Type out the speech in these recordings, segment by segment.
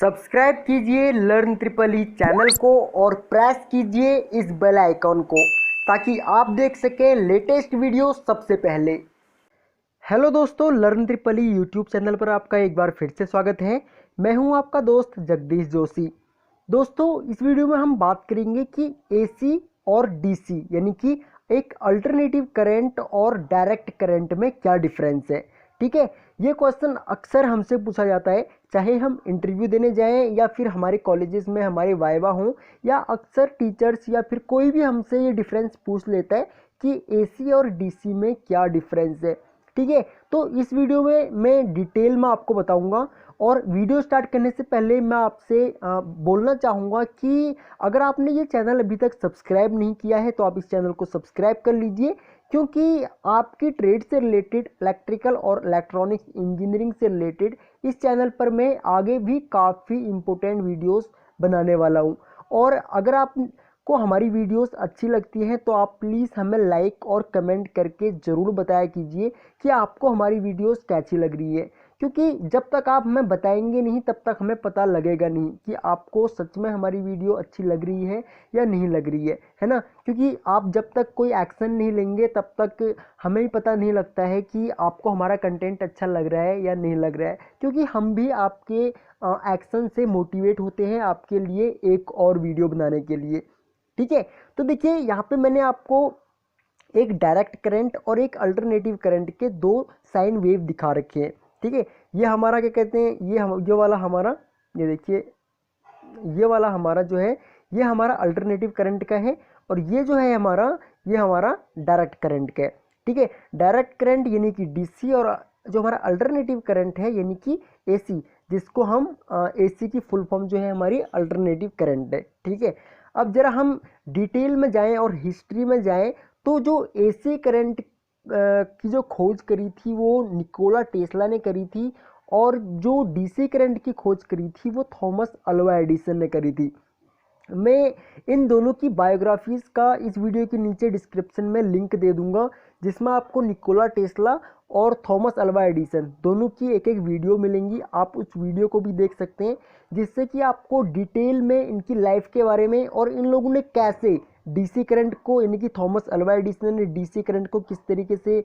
Subscribe कीजिए learn triple E channel को और प्रेस कीजिए इस बेल आइकॉन को ताकि आप देख सकें लेटेस्ट वीडियो सबसे पहले। हेलो दोस्तों, learn triple E YouTube channel पर आपका एक बार फिर से स्वागत है। मैं हूं आपका दोस्त जगदीश जोशी। दोस्तों, इस वीडियो में हम बात करेंगे कि एसी और डीसी यानी कि एक अल्टरनेटिव करंट और डायरेक्ट करंट में क्या डिफरेंस है। ठीक है, ये क्वेश्चन अक्सर हमसे पूछा जाता है, चाहे हम इंटरव्यू देने जाएं या फिर हमारे कॉलेजेस में हमारे वाइवा हों, या अक्सर टीचर्स या फिर कोई भी हमसे ये डिफरेंस पूछ लेता है कि एसी और डीसी में क्या डिफरेंस है। ठीक है, तो इस वीडियो में मैं डिटेल में आपको बताऊंगा। और वीडियो स्टार्ट करने से पहले मैं आपसे बोलना चाहूँगा कि अगर आपने ये चैनल अभी तक सब्सक्राइब नहीं किया है तो आप इस चैनल को सब्सक्राइब कर लीजिए, क्योंकि आपकी ट्रेड से रिलेटेड, इलेक्ट्रिकल और इलेक्ट्रॉनिक्स इंजीनियरिंग से रिलेटेड इस चैनल पर मैं आगे भी काफ़ी इम्पोर्टेंट वीडियोस बनाने वाला हूँ। और अगर आप को हमारी वीडियोस अच्छी लगती हैं तो आप प्लीज़ हमें लाइक और कमेंट करके ज़रूर बताया कीजिए कि आपको हमारी वीडियोस कैसी लग रही है, क्योंकि जब तक आप हमें बताएंगे नहीं तब तक हमें पता लगेगा नहीं कि आपको सच में हमारी वीडियो अच्छी लग रही है या नहीं लग रही है ना। क्योंकि आप जब तक कोई एक्शन नहीं लेंगे तब तक हमें ही पता नहीं लगता है कि आपको हमारा कंटेंट अच्छा लग रहा है या नहीं लग रहा है, क्योंकि हम भी आपके एक्शन से मोटिवेट होते हैं आपके लिए एक और वीडियो बनाने के लिए। ठीक है, तो देखिए यहाँ पे मैंने आपको एक डायरेक्ट करंट और एक अल्टरनेटिव करंट के दो साइन वेव दिखा रखे हैं। ठीक है, ये हमारा क्या कहते हैं, ये वाला हमारा, ये देखिए, ये वाला हमारा जो है ये हमारा अल्टरनेटिव करंट का है, और ये जो है हमारा, ये हमारा डायरेक्ट करंट का है। ठीक है, डायरेक्ट करंट यानी कि डीसी, और जो हमारा अल्टरनेटिव करंट है यानी कि एसी, जिसको हम एसी की फुल फॉर्म जो है हमारी अल्टरनेटिव करंट है। ठीक है, अब जरा हम डिटेल में जाएं और हिस्ट्री में जाएं, तो जो एसी करंट की जो खोज करी थी वो निकोला टेस्ला ने करी थी, और जो डीसी करंट की खोज करी थी वो थॉमस अल्वा एडिसन ने करी थी। मैं इन दोनों की बायोग्राफीज़ का इस वीडियो के नीचे डिस्क्रिप्शन में लिंक दे दूंगा, जिसमें आपको निकोला टेस्ला और थॉमस अल्वा एडिसन दोनों की एक एक वीडियो मिलेंगी। आप उस वीडियो को भी देख सकते हैं, जिससे कि आपको डिटेल में इनकी लाइफ के बारे में और इन लोगों ने कैसे डीसी करंट को, यानी कि थॉमस अल्वा एडिसन ने डीसी करंट को किस तरीके से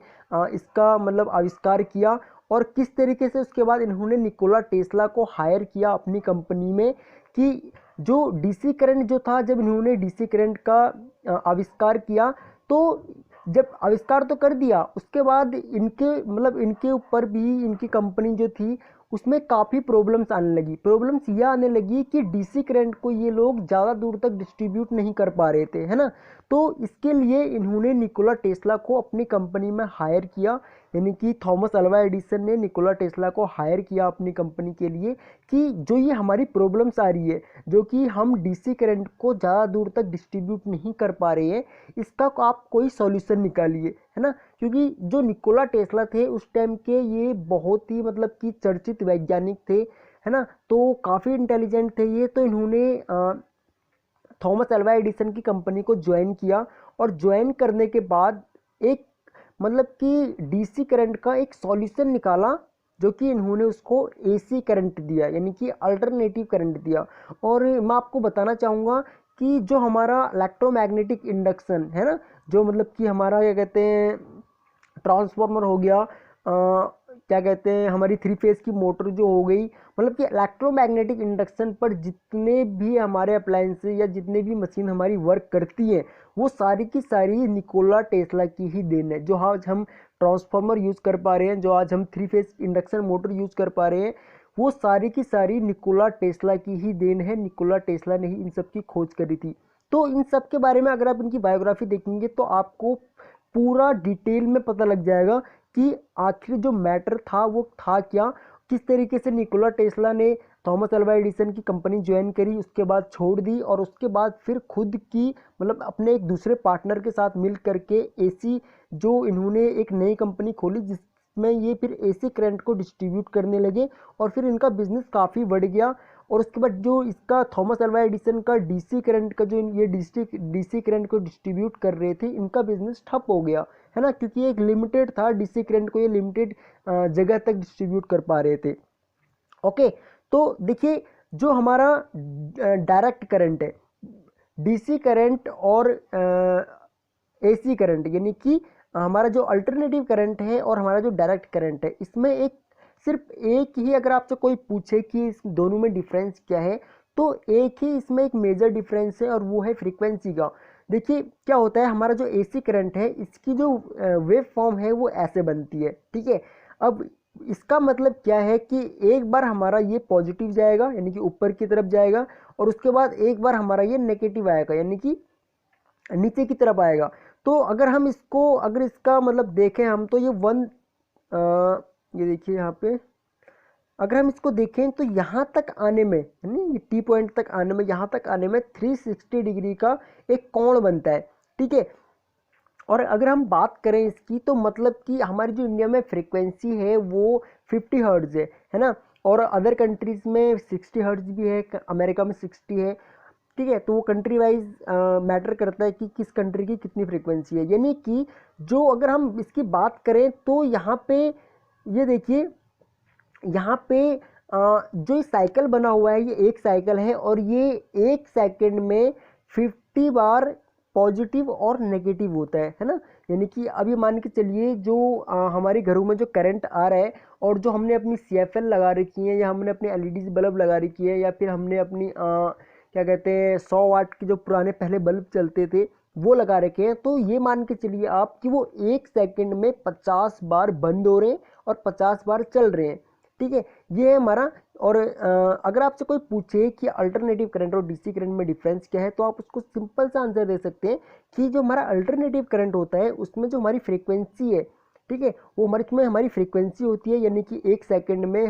इसका मतलब आविष्कार किया, और किस तरीके से उसके बाद इन्होंने निकोला टेस्ला को हायर किया अपनी कंपनी में, कि जो डीसी करंट जो था, जब इन्होंने डीसी करंट का आविष्कार किया, तो जब आविष्कार तो कर दिया उसके बाद इनके मतलब इनके ऊपर भी इनकी कंपनी जो थी उसमें काफ़ी प्रॉब्लम्स आने लगी। प्रॉब्लम्स ये आने लगी कि डीसी करंट को ये लोग ज़्यादा दूर तक डिस्ट्रीब्यूट नहीं कर पा रहे थे, है ना। तो इसके लिए इन्होंने निकोला टेस्ला को अपनी कंपनी में हायर किया, यानी कि थॉमस अल्वा एडिसन ने निकोला टेस्ला को हायर किया अपनी कंपनी के लिए, कि जो ये हमारी प्रॉब्लम्स आ रही है, जो कि हम डीसी करंट को ज़्यादा दूर तक डिस्ट्रीब्यूट नहीं कर पा रहे हैं, इसका आप कोई सॉल्यूशन निकालिए, है ना। क्योंकि जो निकोला टेस्ला थे उस टाइम के, ये बहुत ही मतलब कि चर्चित वैज्ञानिक थे, है ना, तो काफ़ी इंटेलिजेंट थे ये। तो इन्होंने थॉमस अल्वा एडिसन की कंपनी को ज्वाइन किया, और ज्वाइन करने के बाद एक मतलब कि डीसी करंट का एक सॉल्यूशन निकाला, जो कि इन्होंने उसको एसी करंट दिया, यानी कि अल्टरनेटिव करंट दिया। और मैं आपको बताना चाहूँगा कि जो हमारा इलेक्ट्रोमैग्नेटिक इंडक्शन है ना, जो मतलब कि हमारा क्या कहते हैं ट्रांसफार्मर हो गया, क्या कहते हैं हमारी थ्री फेज की मोटर जो हो गई, मतलब कि इलेक्ट्रोमैग्नेटिक इंडक्शन पर जितने भी हमारे अप्लायंसेस या जितने भी मशीन हमारी वर्क करती हैं, वो सारी की सारी निकोला टेस्ला की ही देन है। जो आज हम ट्रांसफार्मर यूज़ कर पा रहे हैं, जो आज हम three phase induction motor use कर पा रहे हैं, वो सारी की सारी निकोला टेस्ला की ही देन है। निकोला टेस्ला ने ही इन सब की खोज करी थी। तो इन सब के बारे में अगर आप इनकी बायोग्राफी देखेंगे तो आपको पूरा डिटेल में पता लग जाएगा कि आखिर जो मैटर था वो था क्या, किस तरीके से निकोला टेस्ला ने थॉमस अल्वा एडिसन की कंपनी ज्वाइन करी, उसके बाद छोड़ दी, और उसके बाद फिर खुद की मतलब अपने एक दूसरे पार्टनर के साथ मिल करके एसी जो इन्होंने एक नई कंपनी खोली, जिसमें ये फिर एसी करंट को डिस्ट्रीब्यूट करने लगे, और फिर इनका बिजनेस काफ़ी बढ़ गया। और उसके बाद जो इसका थॉमस अल्वा एडिसन का डीसी करंट का जो ये डीसी करंट को डिस्ट्रीब्यूट कर रहे थे, इनका बिजनेस ठप हो गया, है ना, क्योंकि एक लिमिटेड था डीसी करंट को, ये लिमिटेड जगह तक डिस्ट्रीब्यूट कर पा रहे थे। ओके, तो देखिए जो हमारा डायरेक्ट करंट है, डीसी करंट और एसी करंट, यानी कि हमारा जो अल्टरनेटिव करंट है और हमारा जो डायरेक्ट करंट है, इसमें एक सिर्फ एक ही, अगर आपसे कोई पूछे कि इस दोनों में डिफरेंस क्या है, तो एक ही इसमें एक मेजर डिफरेंस है और वो है फ्रीक्वेंसी का। देखिए क्या होता है, हमारा जो एसी करंट है इसकी जो वेव फॉर्म है वो ऐसे बनती है, ठीक है। अब इसका मतलब क्या है कि एक बार हमारा ये पॉजिटिव जाएगा यानी कि ऊपर की तरफ जाएगा, और उसके बाद एक बार हमारा ये नेगेटिव आएगा यानी कि नीचे की तरफ आएगा। तो अगर हम इसको, अगर इसका मतलब देखें हम, तो ये ये देखिए यहाँ पे, अगर हम इसको देखें तो यहाँ तक आने में, यानी ये टी पॉइंट तक आने में, यहाँ तक आने में 360 डिग्री का एक कोण बनता है, ठीक है। और अगर हम बात करें इसकी, तो मतलब कि हमारी जो इंडिया में फ्रीक्वेंसी है वो 50 हर्ट्ज है ना, और अदर कंट्रीज में 60 हर्ट्ज भी है, अमेरिका में 60 है, ठीक है। तो वो कंट्री वाइज मैटर करता है कि किस कंट्री की कितनी फ्रीक्वेंसी है। यानी कि जो अगर हम इसकी बात करें तो यहाँ पे ये देखिए, यहाँ पे जो साइकिल बना हुआ है ये एक साइकिल है, और ये एक सेकंड में 50 बार पॉजिटिव और नेगेटिव होता है ना। यानी कि अभी मान के चलिए जो हमारे घरों में जो करंट आ रहा है, और जो हमने अपनी CFL लगा रखी है, या हमने अपनी LED बल्ब लगा रखी है, या फिर हमने अपनी क्या कहते हैं 100 वाट के जो पुराने पहले बल्ब चलते थे वो लगा रखे हैं, तो ये मान के चलिए आप कि वो एक सेकंड में 50 बार बंद हो रहे हैं और 50 बार चल रहे हैं, ठीक है। ये है हमारा। और अगर आपसे कोई पूछे कि अल्टरनेटिव करंट और डीसी करंट में डिफरेंस क्या है, तो आप उसको सिंपल सा आंसर दे सकते हैं कि जो हमारा अल्टरनेटिव करंट होता है उसमें जो हमारी फ्रीक्वेंसी है, ठीक है, वो हमारी फ्रीक्वेंसी होती है, यानी कि एक सेकंड में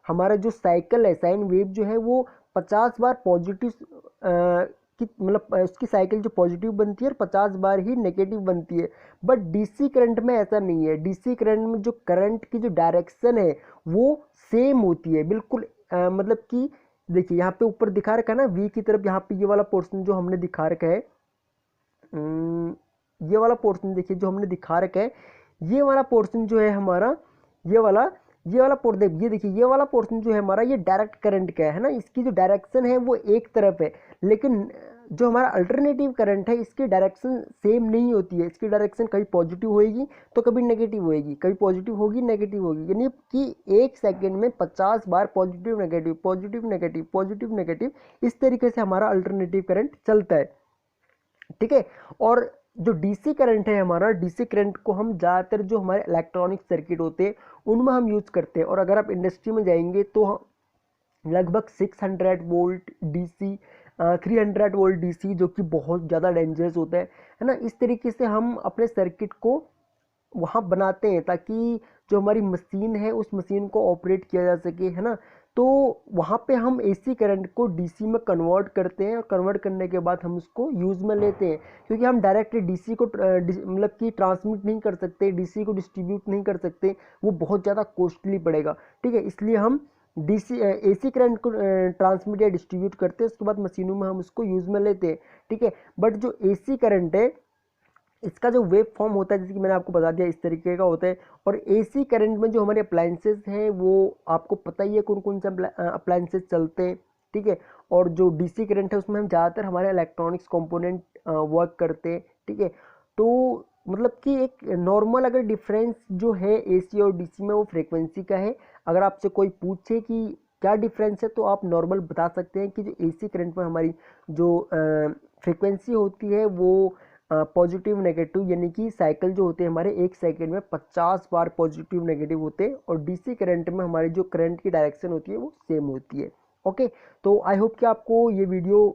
हमारा जो साइकिल है, साइन वेव जो है वो 50 बार पॉजिटिव की, मतलब उसकी साइकिल जो पॉजिटिव बनती है और 50 बार ही नेगेटिव बनती है। बट डीसी करंट में ऐसा नहीं है। डीसी करंट में जो करंट की जो डायरेक्शन है वो सेम होती है बिल्कुल। मतलब कि देखिए यहाँ पे ऊपर दिखा रखा है ना वी की तरफ, यहाँ पे ये वाला पोर्शन जो हमने दिखा रखा है, ये वाला पोर्शन देखिए जो हमने दिखा रखा है, ये वाला पोर्शन जो है हमारा, ये वाला पोर्शन, ये देखिए ये वाला पोर्शन जो है हमारा, ये डायरेक्ट करंट का है ना, इसकी जो डायरेक्शन है वो एक तरफ है। लेकिन जो हमारा अल्टरनेटिव करंट है इसकी डायरेक्शन सेम नहीं होती है। इसकी डायरेक्शन कभी पॉजिटिव होएगी तो कभी नेगेटिव होएगी, कभी पॉजिटिव होगी नेगेटिव होगी, यानी कि एक सेकेंड में 50 बार positive negative positive negative positive negative, इस तरीके से हमारा अल्टरनेटिव करंट चलता है, ठीक है। और जो डीसी करंट है हमारा, डीसी करंट को हम ज़्यादातर जो हमारे इलेक्ट्रॉनिक सर्किट होते हैं उनमें हम यूज़ करते हैं। और अगर आप इंडस्ट्री में जाएंगे तो लगभग 600 वोल्ट डीसी, 300 वोल्ट डीसी, जो कि बहुत ज़्यादा डेंजरस होता है ना। इस तरीके से हम अपने सर्किट को वहाँ बनाते हैं ताकि जो हमारी मशीन है उस मशीन को ऑपरेट किया जा सके, है ना। तो वहाँ पे हम एसी करंट को डीसी में कन्वर्ट करते हैं, और कन्वर्ट करने के बाद हम उसको यूज़ में लेते हैं, क्योंकि हम डायरेक्ट डीसी को मतलब कि ट्रांसमिट नहीं कर सकते, डीसी को डिस्ट्रीब्यूट नहीं कर सकते, वो बहुत ज़्यादा कॉस्टली पड़ेगा, ठीक है। इसलिए हम डीसी एसी करंट को ट्रांसमिट या डिस्ट्रीब्यूट करते हैं, उसके बाद मशीनों में हम उसको यूज़ में लेते हैं, ठीक है। बट जो एसी करंट है इसका जो वेव फॉर्म होता है, जैसे कि मैंने आपको बता दिया, इस तरीके का होता है। और एसी करंट में जो हमारे अप्लायंसेस हैं वो आपको पता ही है कौन कौन से अप्लायंसेस चलते हैं, ठीक है। और जो डीसी करंट है उसमें हम ज़्यादातर हमारे इलेक्ट्रॉनिक्स कंपोनेंट वर्क करते हैं, ठीक है। तो मतलब कि एक नॉर्मल अगर डिफरेंस जो है एसी और डीसी में वो फ्रीक्वेंसी का है। अगर आपसे कोई पूछे कि क्या डिफरेंस है तो आप नॉर्मल बता सकते हैं कि जो एसी करंट में हमारी जो फ्रीक्वेंसी होती है वो पॉजिटिव नेगेटिव, यानी कि साइकिल जो होते हैं हमारे एक सेकंड में 50 बार पॉजिटिव नेगेटिव होते हैं, और डीसी करंट में हमारी जो करंट की डायरेक्शन होती है वो सेम होती है। ओके, तो आई होप कि आपको ये वीडियो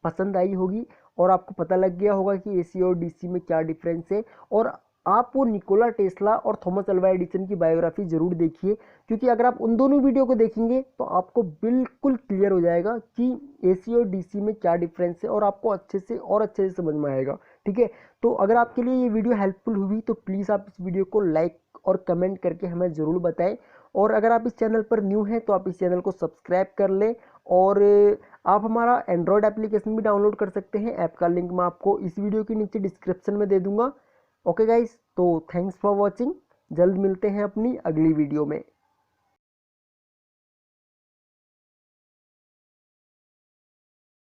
पसंद आई होगी और आपको पता लग गया होगा कि एसी और डीसी में क्या डिफरेंस है। और आप वो निकोला टेस्ला और थॉमस अल्वा एडिसन की बायोग्राफी जरूर देखिए, क्योंकि अगर आप उन दोनों वीडियो को देखेंगे तो आपको बिल्कुल क्लियर हो जाएगा कि एसी और डीसी में क्या डिफरेंस है, और आपको अच्छे से समझ में आएगा, ठीक है। तो अगर आपके लिए ये वीडियो हेल्पफुल हुई तो प्लीज़ आप इस वीडियो को लाइक और कमेंट करके हमें ज़रूर बताएं। और अगर आप इस चैनल पर न्यू हैं तो आप इस चैनल को सब्सक्राइब कर लें, और आप हमारा एंड्रॉयड एप्लीकेशन भी डाउनलोड कर सकते हैं। ऐप का लिंक मैं आपको इस वीडियो के नीचे डिस्क्रिप्शन में दे दूंगा। ओके गाइस, तो थैंक्स फॉर वॉचिंग। जल्द मिलते हैं अपनी अगली वीडियो में।